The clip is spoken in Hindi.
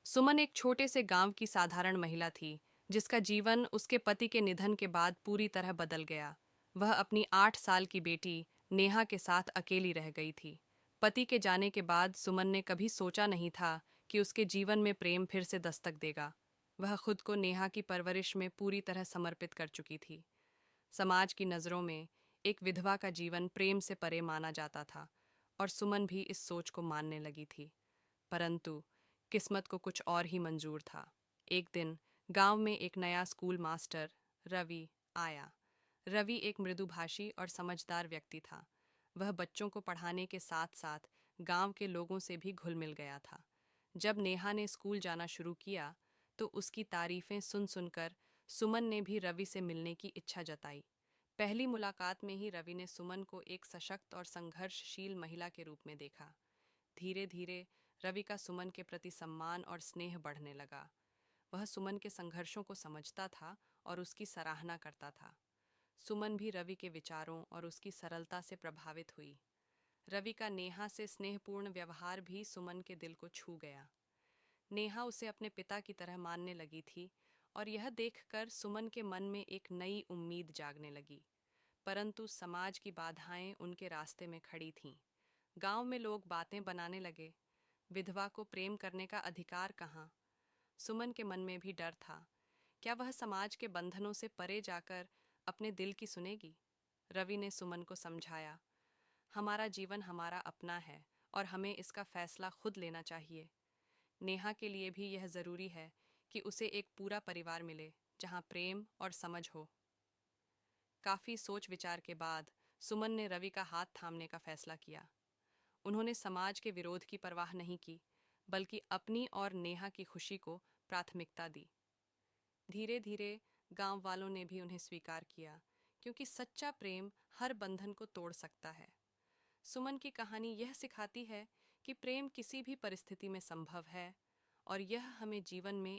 सुमन एक छोटे से गांव की साधारण महिला थी, जिसका जीवन उसके पति के निधन के बाद पूरी तरह बदल गया। वह अपनी 8 साल की बेटी नेहा के साथ अकेली रह गई थी। पति के जाने के बाद सुमन ने कभी सोचा नहीं था कि उसके जीवन में प्रेम फिर से दस्तक देगा। वह खुद को नेहा की परवरिश में पूरी तरह समर्पित कर चुकी थी। समाज की नज़रों में एक विधवा का जीवन प्रेम से परे माना जाता था, और सुमन भी इस सोच को मानने लगी थी। परंतु किस्मत को कुछ और ही मंजूर था। एक दिन गांव में एक नया स्कूल मास्टर रवि आया। रवि एक मृदुभाषी और समझदार व्यक्ति था। वह बच्चों को पढ़ाने के साथ साथ गांव के लोगों से भी घुल मिल गया था। जब नेहा ने स्कूल जाना शुरू किया, तो उसकी तारीफें सुन सुनकर सुमन ने भी रवि से मिलने की इच्छा जताई। पहली मुलाकात में ही रवि ने सुमन को एक सशक्त और संघर्षशील महिला के रूप में देखा। धीरे धीरे रवि का सुमन के प्रति सम्मान और स्नेह बढ़ने लगा। वह सुमन के संघर्षों को समझता था और उसकी सराहना करता था। सुमन भी रवि के विचारों और उसकी सरलता से प्रभावित हुई। रवि का नेहा से स्नेहपूर्ण व्यवहार भी सुमन के दिल को छू गया। नेहा उसे अपने पिता की तरह मानने लगी थी, और यह देखकर सुमन के मन में एक नई उम्मीद जागने लगी। परंतु समाज की बाधाएं उनके रास्ते में खड़ी थीं। गांव में लोग बातें बनाने लगे, विधवा को प्रेम करने का अधिकार कहाँ। सुमन के मन में भी डर था, क्या वह समाज के बंधनों से परे जाकर अपने दिल की सुनेगी। रवि ने सुमन को समझाया, हमारा जीवन हमारा अपना है और हमें इसका फैसला खुद लेना चाहिए। नेहा के लिए भी यह जरूरी है कि उसे एक पूरा परिवार मिले, जहाँ प्रेम और समझ हो। काफी सोच विचार के बाद सुमन ने रवि का हाथ थामने का फैसला किया। उन्होंने समाज के विरोध की परवाह नहीं की, बल्कि अपनी और नेहा की खुशी को प्राथमिकता दी। धीरे धीरे गांव वालों ने भी उन्हें स्वीकार किया, क्योंकि सच्चा प्रेम हर बंधन को तोड़ सकता है। सुमन की कहानी यह सिखाती है कि प्रेम किसी भी परिस्थिति में संभव है, और यह हमें जीवन में